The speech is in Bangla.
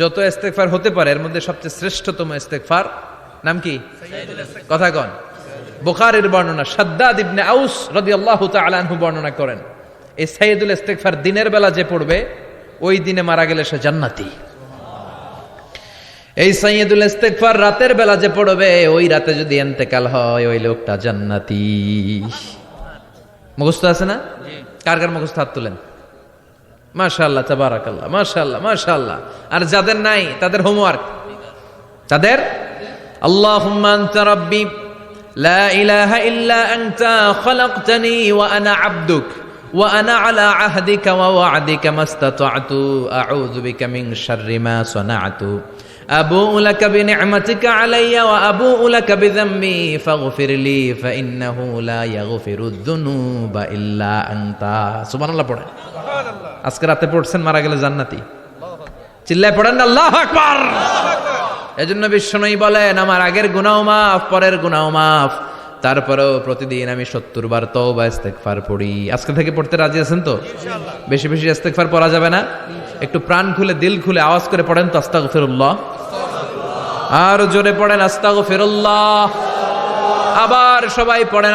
যত ইস্তেগফার হতে পারে এর মধ্যে সবচেয়ে শ্রেষ্ঠতম ইস্তেগফার নাম কি? কথা কন। বুখারীর বর্ণনা, শাদ্দাদ ইবনে আউস রাদিয়াল্লাহু তাআলা আনহু বর্ণনা করেন, এই সাইয়্যিদুল ইস্তেগফার দিনের বেলা যে পড়বে ওই দিনে মারা গেলে সে জান্নাতি। এই সাইয়্যিদুল ইস্তেগফার রাতের বেলা যে পড়বে ওই রাতে যদি ইন্তেকাল হয় ওই লোকটা জান্নাতি। মুখস্থ আছে না? কার কার মুখস্থ হাত তুলেন। মাশাআল্লাহ, তাবারাকাল্লাহ, মাশাআল্লাহ, মাশাআল্লাহ। আর যাদের নাই তাদের হোমওয়ার্ক, তাদের আল্লাহুম্মা আনতা রাব্বি লা ইলাহা ইল্লা আনতা খালাকতানি ওয়া আনা আবদুক ওয়া আনা আলা আহদিকা ওয়া ওয়া'দিকা মাস্তাতা'তু আউযু বিকা মিন শাররি মা সানা'তু আবুউ লাকা বিনি'মাতিকা আলাইয়া ওয়া আবুউ লাকা বিযামবি ফাগফিরলি ফাইন্নাহু লা ইয়াগফিরুয যুনুবা ইল্লা আনতা। সুবহানাল্লাহ পড়েন। আজকে রাতে পড়ছেন, মারা গেলে জান্নাতি। চিল্লায় পড়েন আল্লাহু আকবার। এজন্য বিশ্বনবী বলেন, আমার আগের গুনাহ মাফ, পরের গুনাহ মাফ, তারপরেও প্রতিদিন আমি 70 বার তওবা ইস্তেগফার পড়ি। আজকে থেকে পড়তে রাজি আছেন তো? বেশি বেশি ইস্তেগফার পড়া যাবে না? একটু প্রাণ খুলে দিল খুলে আওয়াজ করে পড়েন তো আস্তাগফিরুল্লাহ। আর জোরে পড়েন আস্তাগফিরুল্লাহ। আবার সবাই পড়েন